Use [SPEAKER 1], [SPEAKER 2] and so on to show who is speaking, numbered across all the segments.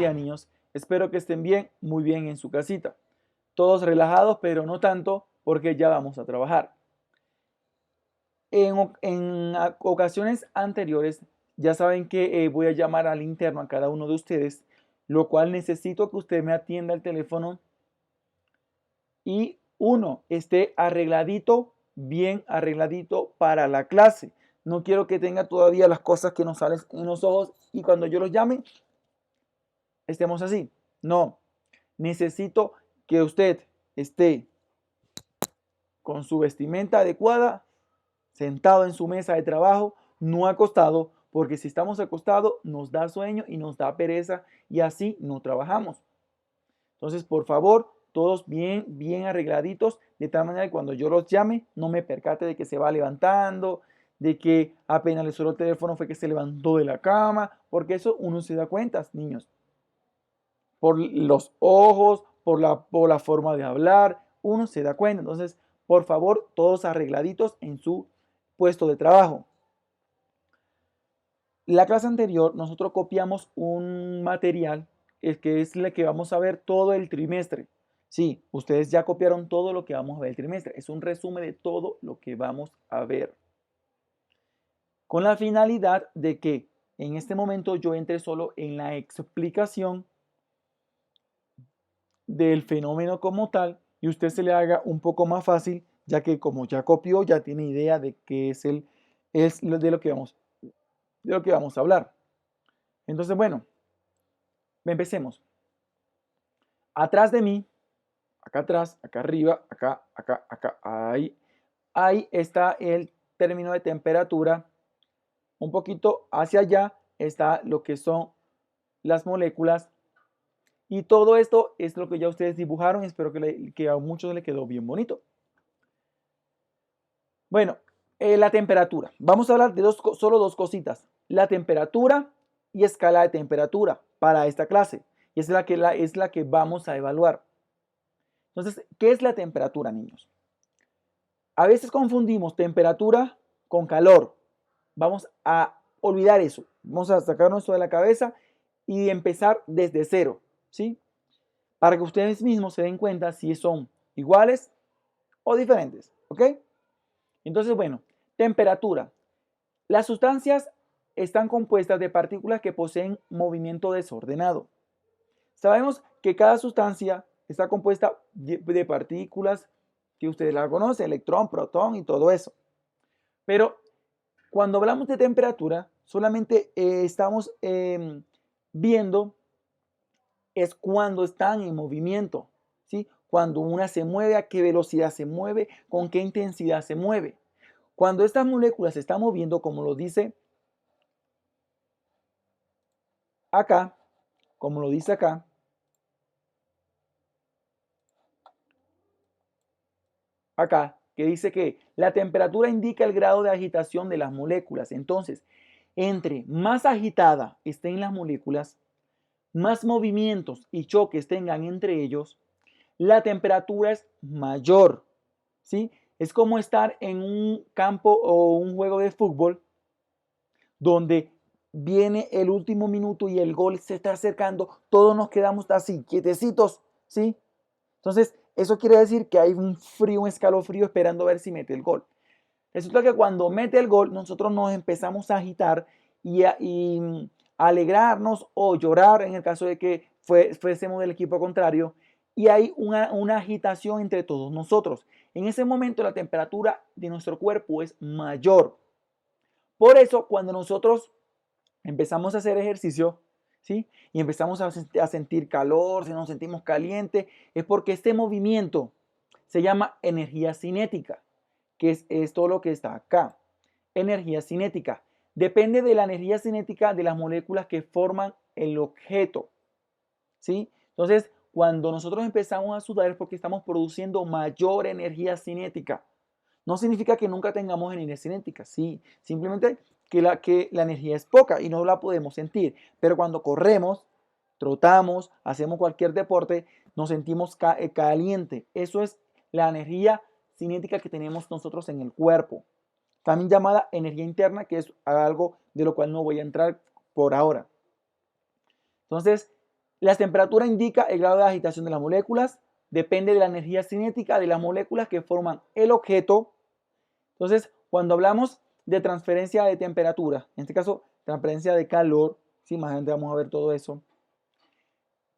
[SPEAKER 1] día, niños. Espero que estén bien, muy bien en su casita. Todos relajados, pero no tanto, porque ya vamos a trabajar. En ocasiones anteriores, ya saben que voy a llamar al interno a cada uno de ustedes, lo cual necesito que usted me atienda el teléfono y uno esté arregladito, bien arregladito para la clase. No quiero que tenga todavía las cosas que nos salen en los ojos y cuando yo los llame estemos así. No, necesito que usted esté con su vestimenta adecuada, sentado en su mesa de trabajo, no acostado, porque si estamos acostados nos da sueño y nos da pereza y así no trabajamos. Entonces, por favor, todos bien, bien arregladitos, de tal manera que cuando yo los llame, no me percate de que se va levantando, de que apenas le sonó el teléfono fue que se levantó de la cama, porque eso uno se da cuenta, niños. Por los ojos, por la forma de hablar, uno se da cuenta. Entonces, por favor, todos arregladitos en su puesto de trabajo. La clase anterior nosotros copiamos un material que es el que vamos a ver todo el trimestre. Sí, ustedes ya copiaron todo lo que vamos a ver el trimestre. Es un resumen de todo lo que vamos a ver. Con la finalidad de que en este momento yo entre solo en la explicación del fenómeno como tal y usted se le haga un poco más fácil, ya que como ya copió, ya tiene idea de qué es de lo que vamos a hablar. Entonces, bueno, empecemos. Atrás de mí, acá atrás, acá arriba, acá, ahí está el término de temperatura. Un poquito hacia allá está lo que son las moléculas. Y todo esto es lo que ya ustedes dibujaron. Espero que a muchos les quedó bien bonito. Bueno, la temperatura. Vamos a hablar de solo dos cositas. La temperatura y escala de temperatura para esta clase. Y es la que vamos a evaluar. Entonces, ¿qué es la temperatura, niños? A veces confundimos temperatura con calor. Vamos a olvidar eso. Vamos a sacarnos eso de la cabeza y empezar desde cero, ¿sí? Para que ustedes mismos se den cuenta si son iguales o diferentes, ¿ok? Entonces, bueno, temperatura. Las sustancias están compuestas de partículas que poseen movimiento desordenado. Sabemos que cada sustancia está compuesta de partículas que ustedes la conocen, electrón, protón y todo eso. Pero cuando hablamos de temperatura, solamente estamos viendo es cuando están en movimiento, ¿sí? Cuando una se mueve, a qué velocidad se mueve, con qué intensidad se mueve. Cuando estas moléculas se están moviendo, como lo dice acá, acá, que dice que la temperatura indica el grado de agitación de las moléculas. Entonces, entre más agitada estén las moléculas, más movimientos y choques tengan entre ellos, la temperatura es mayor, ¿sí? Es como estar en un campo o un juego de fútbol donde viene el último minuto y el gol se está acercando, todos nos quedamos así, quietecitos, ¿sí? Entonces, eso quiere decir que hay un frío, un escalofrío esperando a ver si mete el gol. Resulta que cuando mete el gol, nosotros nos empezamos a agitar y alegrarnos o llorar en el caso de que fuésemos del equipo contrario. Y hay una agitación entre todos nosotros. En ese momento la temperatura de nuestro cuerpo es mayor. Por eso, cuando nosotros empezamos a hacer ejercicio, ¿sí? Y empezamos a sentir calor, si nos sentimos caliente, es porque este movimiento se llama energía cinética, que es todo lo que está acá. Energía cinética. Depende de la energía cinética de las moléculas que forman el objeto, ¿sí? Entonces, cuando nosotros empezamos a sudar es porque estamos produciendo mayor energía cinética. No significa que nunca tengamos energía cinética, sí, simplemente que la energía es poca y no la podemos sentir. Pero cuando corremos, trotamos, hacemos cualquier deporte, nos sentimos caliente. Eso es la energía cinética que tenemos nosotros en el cuerpo. También llamada energía interna, que es algo de lo cual no voy a entrar por ahora. Entonces, La temperatura indica el grado de agitación de las moléculas, depende de la energía cinética de las moléculas que forman el objeto. Entonces, cuando hablamos de transferencia de temperatura, en este caso, transferencia de calor, sí, más adelante vamos a ver todo eso,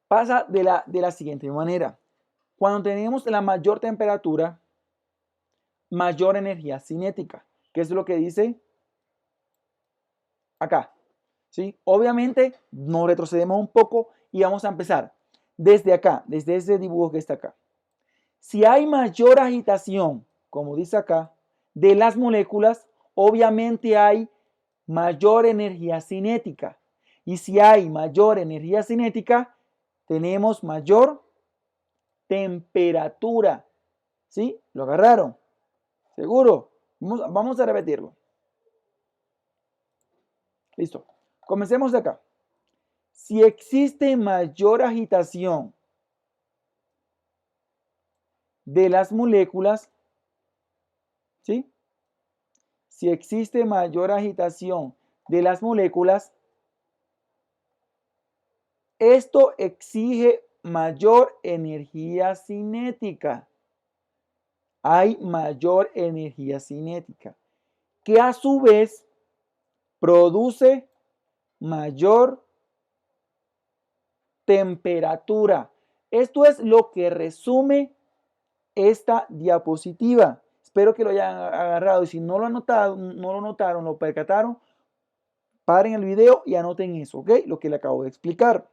[SPEAKER 1] pasa de la siguiente manera. Cuando tenemos la mayor temperatura, mayor energía cinética, que es lo que dice acá, ¿sí? Obviamente, nos retrocedemos un poco y vamos a empezar desde acá, desde ese dibujo que está acá. Si hay mayor agitación, como dice acá, de las moléculas, obviamente hay mayor energía cinética. Y si hay mayor energía cinética, tenemos mayor temperatura. ¿Sí? ¿Lo agarraron? ¿Seguro? Vamos a repetirlo. Listo. Comencemos de acá. Si existe mayor agitación de las moléculas, ¿sí? Si existe mayor agitación de las moléculas, esto exige mayor energía cinética. Hay mayor energía cinética, que a su vez produce mayor temperatura. Esto es lo que resume esta diapositiva. Espero que lo hayan agarrado y si no lo notaron, lo percataron, paren el video y anoten eso, ¿ok? Lo que le acabo de explicar.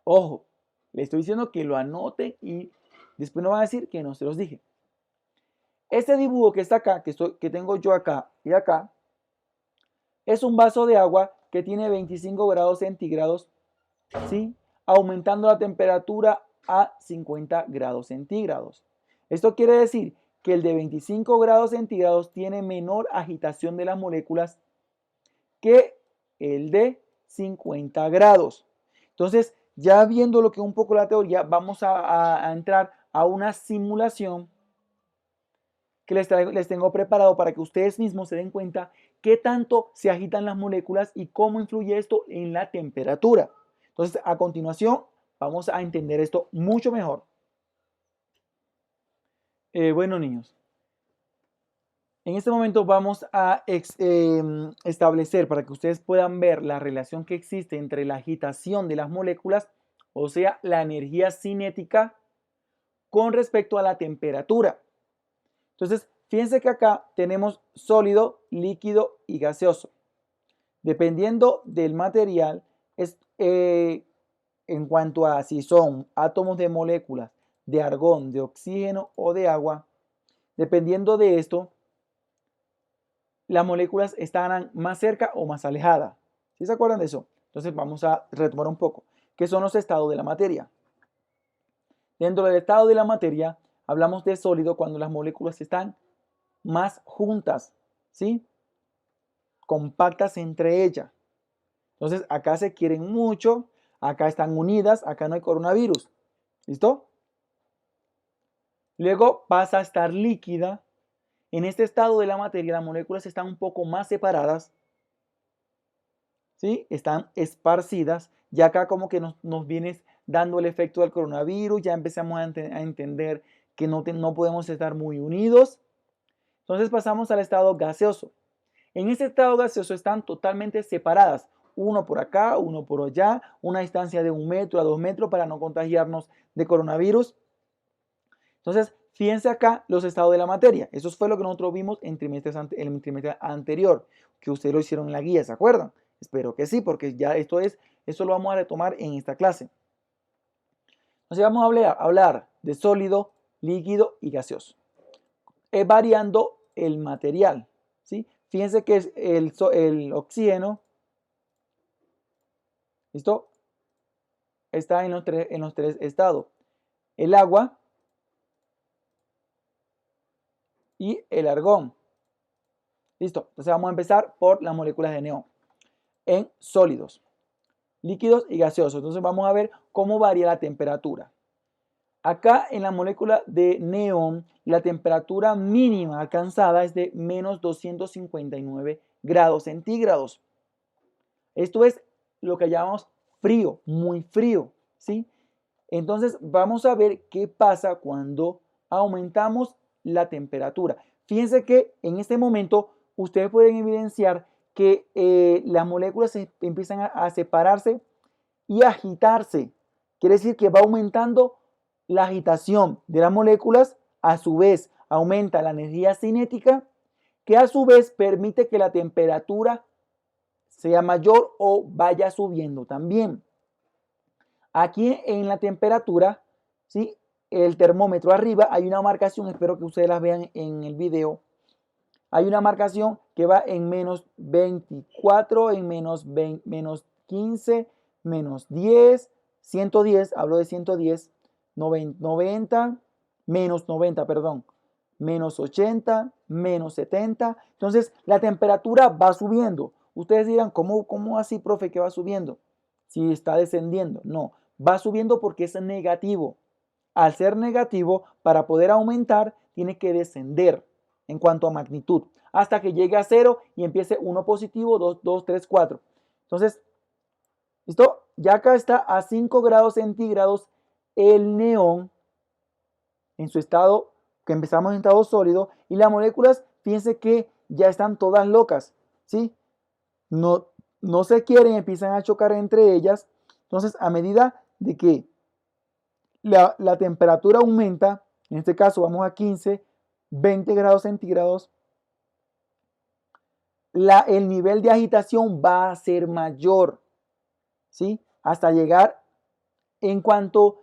[SPEAKER 1] Ojo, le estoy diciendo que lo anoten y después no van a decir que no se los dije. Este dibujo que está acá, que tengo yo acá y acá, es un vaso de agua que tiene 25 grados centígrados, ¿sí? Aumentando la temperatura a 50 grados centígrados. Esto quiere decir que el de 25 grados centígrados tiene menor agitación de las moléculas que el de 50 grados. Entonces, ya viendo lo que es un poco la teoría, vamos a entrar a una simulación que les tengo preparado para que ustedes mismos se den cuenta qué tanto se agitan las moléculas y cómo influye esto en la temperatura. Entonces, a continuación, vamos a entender esto mucho mejor. Bueno, niños, en este momento vamos a establecer para que ustedes puedan ver la relación que existe entre la agitación de las moléculas, o sea, la energía cinética, con respecto a la temperatura. Entonces, fíjense que acá tenemos sólido, líquido y gaseoso. Dependiendo del material, en cuanto a si son átomos de moléculas de argón, de oxígeno o de agua, dependiendo de esto, las moléculas estarán más cerca o más alejadas. ¿Sí se acuerdan de eso? Entonces vamos a retomar un poco. ¿Qué son los estados de la materia? Dentro del estado de la materia, hablamos de sólido cuando las moléculas están más juntas, ¿sí? Compactas entre ellas. Entonces, acá se quieren mucho, acá están unidas, acá no hay coronavirus. ¿Listo? Luego pasa a estar líquida. En este estado de la materia, las moléculas están un poco más separadas, ¿sí? Están esparcidas. Ya acá como que nos viene dando el efecto del coronavirus, ya empezamos a entender que no podemos estar muy unidos. Entonces pasamos al estado gaseoso. En este estado gaseoso están totalmente separadas, uno por acá, uno por allá, una distancia de 1 metro a 2 metros para no contagiarnos de coronavirus. Entonces, fíjense acá los estados de la materia. Eso fue lo que nosotros vimos en el trimestre anterior, que ustedes lo hicieron en la guía, ¿se acuerdan? Espero que sí, porque ya esto lo vamos a retomar en esta clase. Entonces vamos a hablar de sólido, líquido y gaseoso. Variando el material, ¿sí? Fíjense que es el oxígeno, ¿listo? Está en los tres estados. El agua y el argón. ¿Listo? Entonces vamos a empezar por las moléculas de neón. En sólidos, líquidos y gaseosos. Entonces vamos a ver cómo varía la temperatura. Acá en la molécula de neón, la temperatura mínima alcanzada es de menos 259 grados centígrados. Esto es lo que llamamos frío, muy frío. ¿sí? Entonces vamos a ver qué pasa cuando aumentamos la temperatura. Fíjense que en este momento ustedes pueden evidenciar que las moléculas empiezan a separarse y agitarse. Quiere decir que va aumentando la agitación de las moléculas, a su vez aumenta la energía cinética, que a su vez permite que la temperatura sea mayor o vaya subiendo también. Aquí en la temperatura, ¿sí? El termómetro arriba hay una marcación, espero que ustedes la vean en el video. Hay una marcación que va en menos 24, en menos 15, menos 10, 110, hablo de 110, 90, menos 90, perdón, menos 80, menos 70. Entonces, la temperatura va subiendo. Ustedes dirán, ¿cómo así, profe, que va subiendo? Si está descendiendo. No, va subiendo porque es negativo. Al ser negativo, para poder aumentar, tiene que descender en cuanto a magnitud, hasta que llegue a 0 y empiece 1 positivo, 2, 2, 3, 4. Entonces, ¿listo? Ya acá está a 5 grados centígrados el neón en su estado, que empezamos en estado sólido, y las moléculas, fíjense que ya están todas locas, ¿sí? No se quieren, empiezan a chocar entre ellas. Entonces, a medida de que la temperatura aumenta, en este caso vamos a 15, 20 grados centígrados, el nivel de agitación va a ser mayor, ¿sí? Hasta llegar en cuanto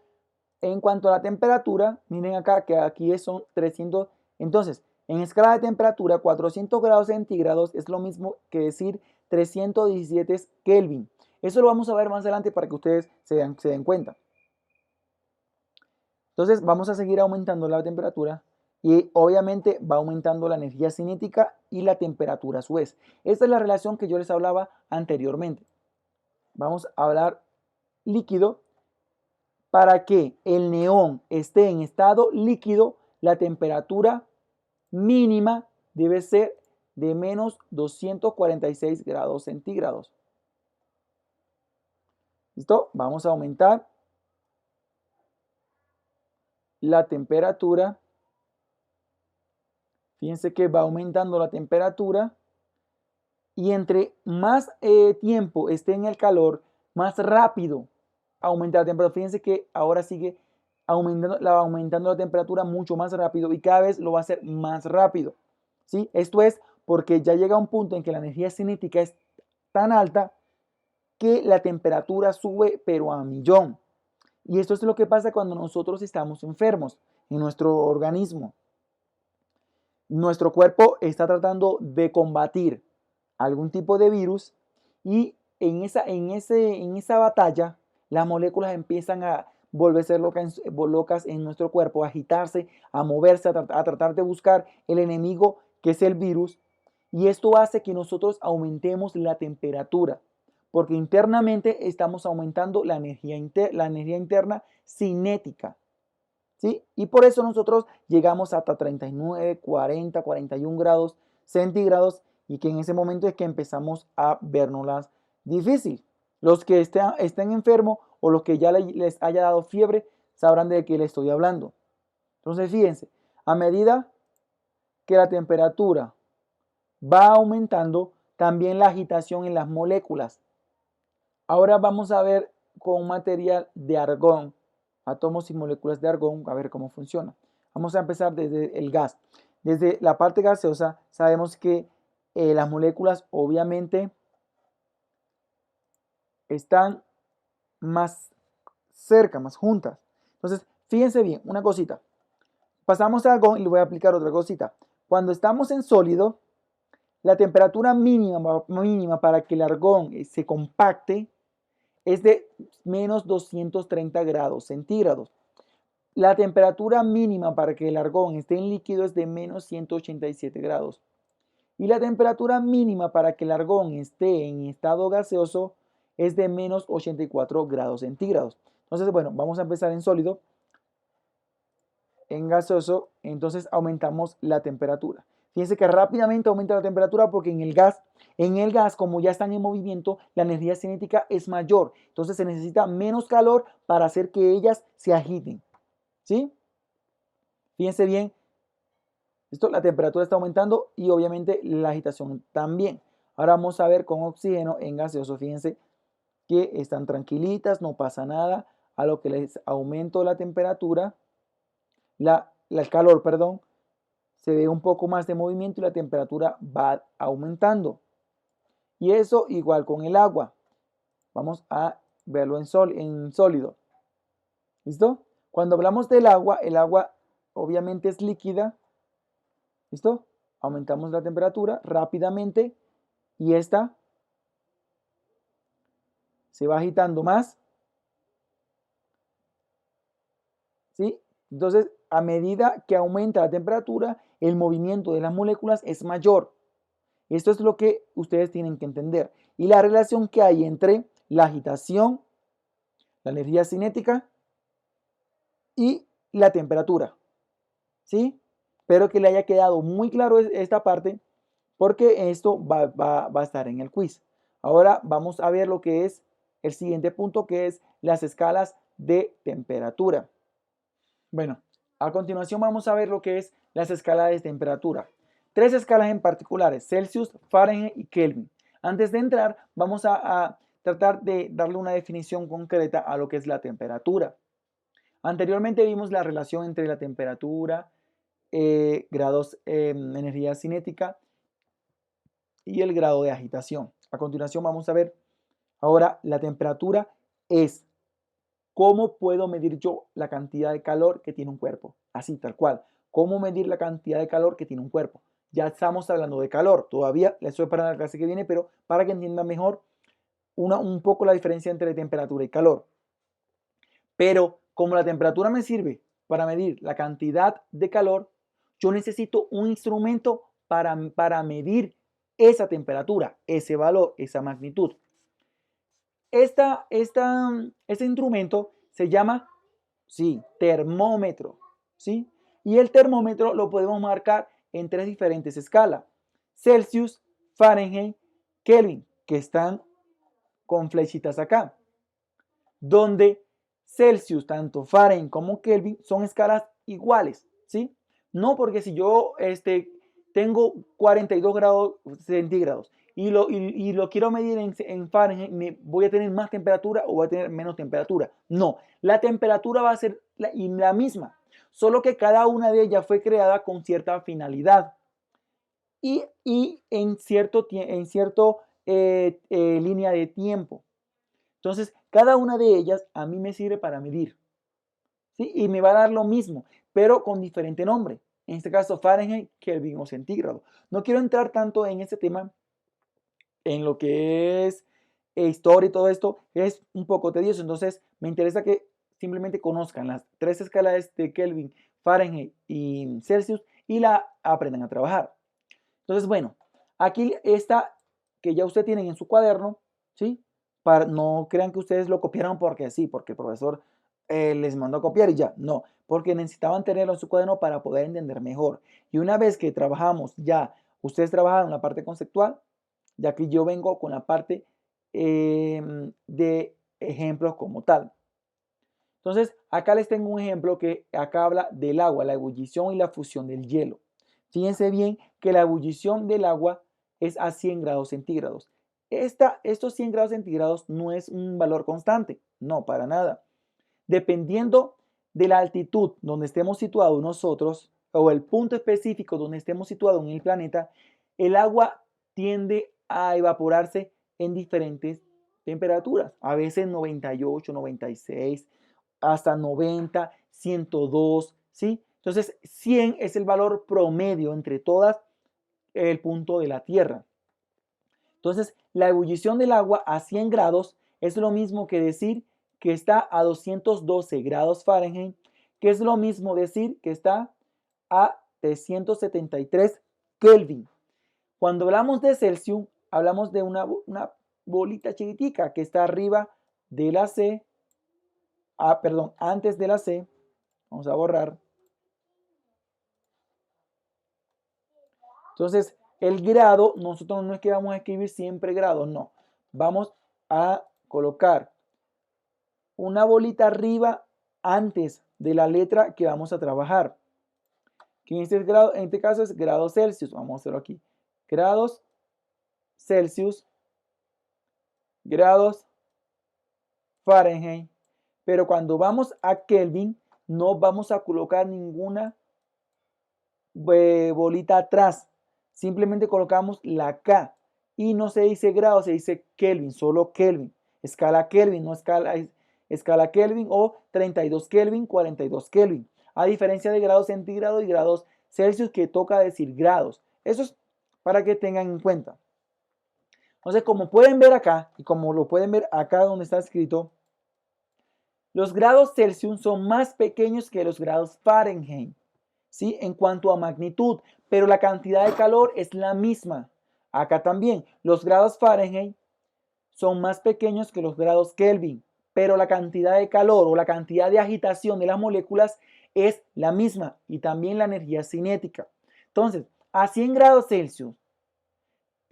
[SPEAKER 1] a la temperatura, miren acá que aquí son 300, entonces en escala de temperatura 400 grados centígrados es lo mismo que decir 317 Kelvin. Eso lo vamos a ver más adelante para que ustedes se den cuenta. Entonces vamos a seguir aumentando la temperatura y obviamente va aumentando la energía cinética y la temperatura a su vez. Esta es la relación que yo les hablaba anteriormente. Vamos a hablar líquido. Para que el neón esté en estado líquido, la temperatura mínima debe ser de menos 246 grados centígrados. ¿Listo? Vamos a aumentar la temperatura. Fíjense que va aumentando la temperatura y entre más tiempo esté en el calor, más rápido aumenta la temperatura. Fíjense que ahora sigue aumentando la temperatura mucho más rápido y cada vez lo va a hacer más rápido, ¿sí? Esto es porque ya llega un punto en que la energía cinética es tan alta que la temperatura sube pero a millón. Y esto es lo que pasa cuando nosotros estamos enfermos en nuestro organismo. Nuestro cuerpo está tratando de combatir algún tipo de virus y en esa batalla las moléculas empiezan a volverse locas en nuestro cuerpo, a agitarse, a moverse, a tratar de buscar el enemigo que es el virus. Y esto hace que nosotros aumentemos la temperatura, porque internamente estamos aumentando la energía interna cinética. ¿Sí? Y por eso nosotros llegamos hasta 39, 40, 41 grados centígrados y que en ese momento es que empezamos a vernoslas difícil. Los que estén enfermos o los que ya les haya dado fiebre sabrán de qué les estoy hablando. Entonces fíjense, a medida que la temperatura va aumentando, también la agitación en las moléculas. Ahora vamos a ver con un material de argón, átomos y moléculas de argón, a ver cómo funciona. Vamos a empezar desde el gas. Desde la parte gaseosa sabemos que las moléculas obviamente están más cerca, más juntas. Entonces, fíjense bien, una cosita. Pasamos a argón y le voy a aplicar otra cosita. Cuando estamos en sólido, la temperatura mínima para que el argón se compacte es de menos 230 grados centígrados. La temperatura mínima para que el argón esté en líquido es de menos 187 grados. Y la temperatura mínima para que el argón esté en estado gaseoso es de menos 84 grados centígrados. Entonces, bueno, vamos a empezar en sólido. En gaseoso, entonces aumentamos la temperatura. Fíjense que rápidamente aumenta la temperatura porque en el gas, como ya están en movimiento, la energía cinética es mayor. Entonces se necesita menos calor para hacer que ellas se agiten. ¿Sí? Fíjense bien, la temperatura está aumentando y obviamente la agitación también. Ahora vamos a ver con oxígeno en gaseoso. Fíjense que están tranquilitas, no pasa nada. A lo que les aumento la temperatura, el calor, perdón, se ve un poco más de movimiento y la temperatura va aumentando. Y eso igual con el agua. Vamos a verlo en sólido. ¿Listo? Cuando hablamos del agua, el agua obviamente es líquida. ¿Listo? Aumentamos la temperatura rápidamente y esta se va agitando más. ¿Sí? Entonces, a medida que aumenta la temperatura, el movimiento de las moléculas es mayor. Esto es lo que ustedes tienen que entender. Y la relación que hay entre la agitación, la energía cinética y la temperatura. ¿Sí? Espero que le haya quedado muy claro esta parte porque esto va a estar en el quiz. Ahora vamos a ver lo que es el siguiente punto, que es las escalas de temperatura. Bueno, a continuación vamos a ver lo que es las escalas de temperatura. Tres escalas en particulares: Celsius, Fahrenheit y Kelvin. Antes de entrar, vamos a tratar de darle una definición concreta a lo que es la temperatura. Anteriormente vimos la relación entre la temperatura, grados, energía cinética y el grado de agitación. A continuación vamos a ver ahora la temperatura es cómo puedo medir yo la cantidad de calor que tiene un cuerpo. Así, tal cual. ¿Cómo medir la cantidad de calor que tiene un cuerpo? Ya estamos hablando de calor. Todavía eso es para la clase que viene, pero para que entiendan mejor un poco la diferencia entre temperatura y calor. Pero como la temperatura me sirve para medir la cantidad de calor, yo necesito un instrumento para medir esa temperatura, ese valor, esa magnitud. Este instrumento se llama, sí, termómetro, ¿sí? Y el termómetro lo podemos marcar en tres diferentes escalas: Celsius, Fahrenheit, Kelvin, que están con flechitas acá, donde Celsius, tanto Fahrenheit como Kelvin, son escalas iguales, ¿sí? No porque si yo tengo 42 grados centígrados y lo quiero medir en Fahrenheit, voy a tener más temperatura o voy a tener menos temperatura. No, la temperatura va a ser la misma, solo que cada una de ellas fue creada con cierta finalidad y en cierto línea de tiempo. Entonces, cada una de ellas a mí me sirve para medir, ¿sí? Y me va a dar lo mismo, pero con diferente nombre. En este caso, Fahrenheit, Kelvin o centígrado. No quiero entrar tanto en este tema, en lo que es historia y todo esto, es un poco tedioso. Entonces, me interesa que simplemente conozcan las tres escalas de Kelvin, Fahrenheit y Celsius y la aprendan a trabajar. Entonces, bueno, aquí está que ya ustedes tienen en su cuaderno, ¿sí? No crean que ustedes lo copiaron porque sí, porque el profesor les mandó a copiar y ya. No, porque necesitaban tenerlo en su cuaderno para poder entender mejor. Y una vez que trabajamos ya, ustedes trabajaron la parte conceptual, ya que yo vengo con la parte de ejemplos como tal. Entonces, acá les tengo un ejemplo que acá habla del agua, la ebullición y la fusión del hielo. Fíjense bien que la ebullición del agua es a 100 grados centígrados. Estos 100 grados centígrados no es un valor constante, no, para nada. Dependiendo de la altitud donde estemos situados nosotros o el punto específico donde estemos situados en el planeta, el agua tiende a evaporarse en diferentes temperaturas, a veces 98, 96, hasta 90, 102, ¿sí? Entonces, 100 es el valor promedio entre todas el punto de la Tierra. Entonces, la ebullición del agua a 100 grados es lo mismo que decir que está a 212 grados Fahrenheit, que es lo mismo decir que está a 373 Kelvin. Cuando hablamos de Celsius, hablamos de una bolita chiquitica que está arriba de la C, perdón, antes de la C, vamos a borrar. Entonces, el grado, nosotros no es que vamos a escribir siempre grados, no. Vamos a colocar una bolita arriba antes de la letra que vamos a trabajar. Que en este caso es grados Celsius. Vamos a hacerlo aquí. Grados Celsius, grados Fahrenheit. Pero cuando vamos a Kelvin, no vamos a colocar ninguna bolita atrás. Simplemente colocamos la K. Y no se dice grado, se dice Kelvin, solo Kelvin. Escala Kelvin, no escala Kelvin o 32 Kelvin, 42 Kelvin. A diferencia de grados centígrados y grados Celsius que toca decir grados. Eso es para que tengan en cuenta. Entonces, como pueden ver acá y como lo pueden ver acá donde está escrito, los grados Celsius son más pequeños que los grados Fahrenheit, ¿sí? En cuanto a magnitud, pero la cantidad de calor es la misma. Acá también, los grados Fahrenheit son más pequeños que los grados Kelvin, pero la cantidad de calor o la cantidad de agitación de las moléculas es la misma y también la energía cinética. Entonces, a 100 grados Celsius,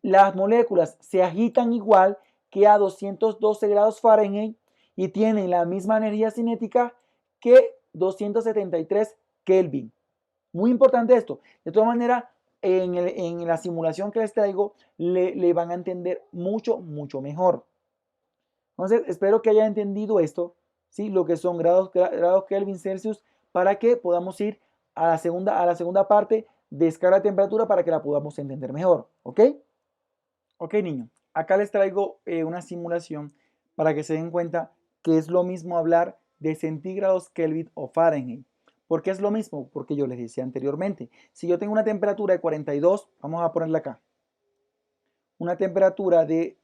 [SPEAKER 1] las moléculas se agitan igual que a 212 grados Fahrenheit y tienen la misma energía cinética que 273 Kelvin. Muy importante esto. De todas maneras, en la simulación que les traigo, le van a entender mucho mejor. Entonces, espero que hayan entendido esto, ¿sí? Lo que son grados Kelvin Celsius, para que podamos ir a la segunda parte de escala de temperatura para que la podamos entender mejor. ¿Ok? Ok, niños. Acá les traigo una simulación para que se den cuenta que es lo mismo hablar de centígrados Kelvin o Fahrenheit. ¿Por qué es lo mismo? Porque yo les decía anteriormente, si yo tengo una temperatura de 42, vamos a ponerla acá, una temperatura de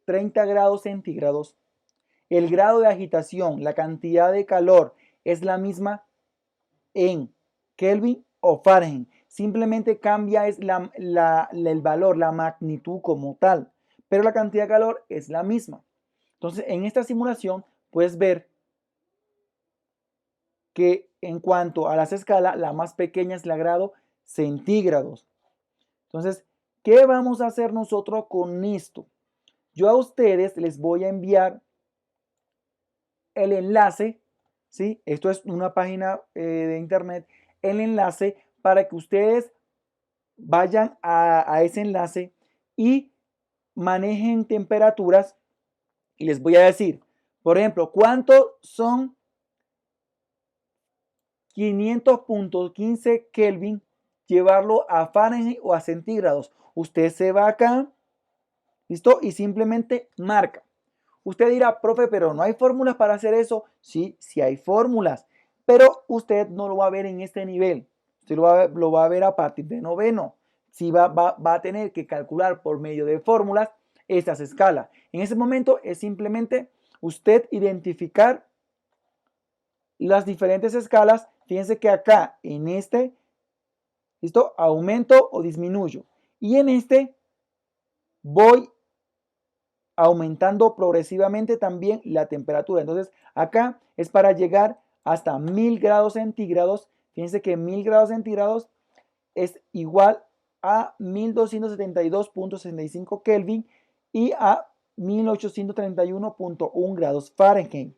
[SPEAKER 1] 30 grados centígrados, el grado de agitación, la cantidad de calor es la misma en Kelvin o Fahrenheit. Simplemente cambia es el valor, la magnitud como tal, pero la cantidad de calor es la misma. Entonces, en esta simulación puedes ver que en cuanto a las escalas, la más pequeña es la grado centígrados. Entonces, ¿qué vamos a hacer nosotros con esto? Yo a ustedes les voy a enviar el enlace, ¿sí? Esto es una página de internet, el enlace para que ustedes vayan a ese enlace y manejen temperaturas y les voy a decir, por ejemplo, ¿cuánto son 500.15 Kelvin? Llevarlo a Fahrenheit o a centígrados. Usted se va acá, ¿listo? Y simplemente marca. Usted dirá, profe, pero no hay fórmulas para hacer eso. Sí, sí hay fórmulas, pero usted no lo va a ver en este nivel. Usted lo va a ver a partir de noveno. Sí va a tener que calcular por medio de fórmulas estas escalas. En ese momento es simplemente usted identificar las diferentes escalas. Fíjense que acá en este, ¿listo? Aumento o disminuyo. Y en este voy aumentando progresivamente también la temperatura. Entonces, acá es para llegar hasta 1000 grados centígrados. Fíjense que 1000 grados centígrados es igual a 1272.65 Kelvin y a 1831.1 grados Fahrenheit.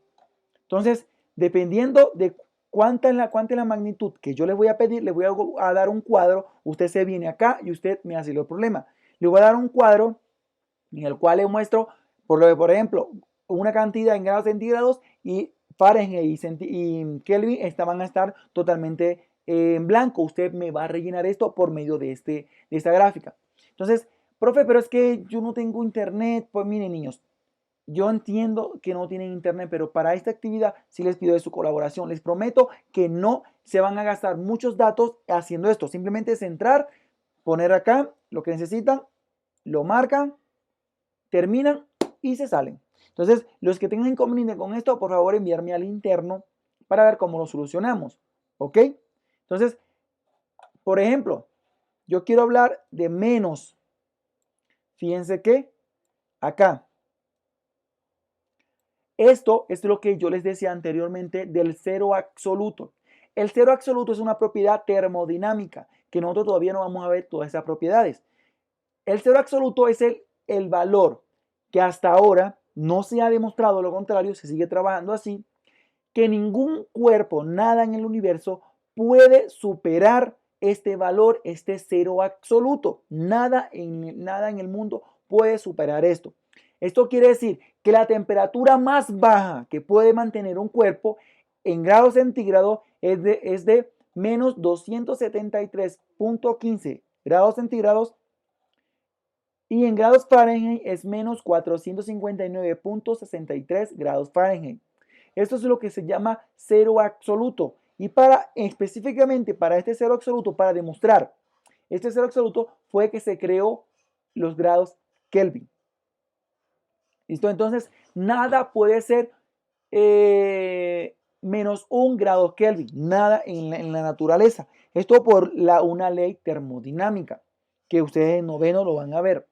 [SPEAKER 1] Entonces, dependiendo de cuánta es la magnitud que yo les voy a pedir, les voy a dar un cuadro. Usted se viene acá y usted me hace el problema. Le voy a dar un cuadro en el cual le muestro, por ejemplo, una cantidad en grados centígrados y Fahrenheit y Kelvin van a estar totalmente en blanco. Usted me va a rellenar esto por medio de esta gráfica. Entonces, profe, pero es que yo no tengo internet. Pues miren, niños, yo entiendo que no tienen internet, pero para esta actividad sí les pido de su colaboración. Les prometo que no se van a gastar muchos datos haciendo esto. Simplemente es entrar, poner acá lo que necesitan, lo marcan, terminan y se salen. Entonces, los que tengan inconveniente con esto, por favor enviarme al interno para ver cómo lo solucionamos. ¿Ok? Entonces, por ejemplo, yo quiero hablar de menos. Fíjense que acá, esto es lo que yo les decía anteriormente del cero absoluto. El cero absoluto es una propiedad termodinámica que nosotros todavía no vamos a ver todas esas propiedades. El cero absoluto es el valor que hasta ahora no se ha demostrado lo contrario, se sigue trabajando así, que ningún cuerpo, nada en el universo puede superar este valor, este cero absoluto. Nada en el mundo puede superar esto. Esto quiere decir que la temperatura más baja que puede mantener un cuerpo en grados centígrados es de menos 273.15 grados centígrados y en grados Fahrenheit es menos 459.63 grados Fahrenheit. Esto es lo que se llama cero absoluto. Y específicamente para este cero absoluto, para demostrar este cero absoluto, fue que se creó los grados Kelvin. ¿Listo? Entonces, nada puede ser menos 1 grado Kelvin, nada en la naturaleza. Esto por una ley termodinámica, que ustedes en noveno lo van a ver.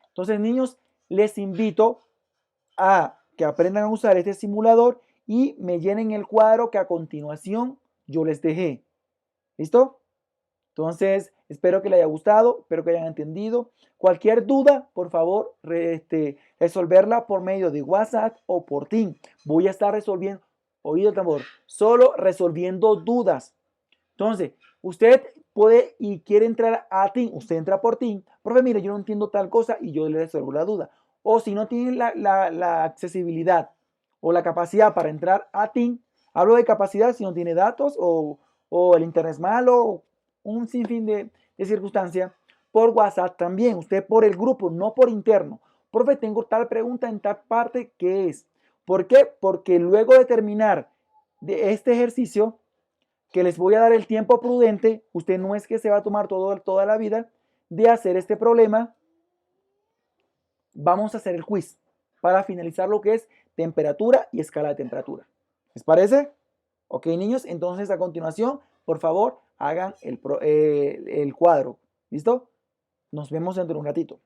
[SPEAKER 1] Entonces, niños, les invito a que aprendan a usar este simulador y me llenen el cuadro que a continuación yo les dejé. ¿Listo? Entonces, espero que les haya gustado, espero que hayan entendido. Cualquier duda, por favor, resolverla por medio de WhatsApp o por Team. Voy a estar resolviendo, oído el tambor, solo resolviendo dudas. Entonces, usted puede y quiere entrar a Team, usted entra por Team. Profe, mire, yo no entiendo tal cosa y yo le resuelvo la duda. O si no tiene la accesibilidad o la capacidad para entrar a Team, hablo de capacidad si no tiene datos o el internet es malo, un sinfín de circunstancias, por WhatsApp también, usted por el grupo, no por interno. Profe, tengo tal pregunta en tal parte, ¿qué es? ¿Por qué? Porque luego de terminar de este ejercicio, que les voy a dar el tiempo prudente, usted no es que se va a tomar toda la vida de hacer este problema, vamos a hacer el quiz para finalizar lo que es temperatura y escala de temperatura. ¿Les parece? Ok, niños, entonces a continuación, por favor, hagan el cuadro. ¿Listo? Nos vemos dentro de un ratito.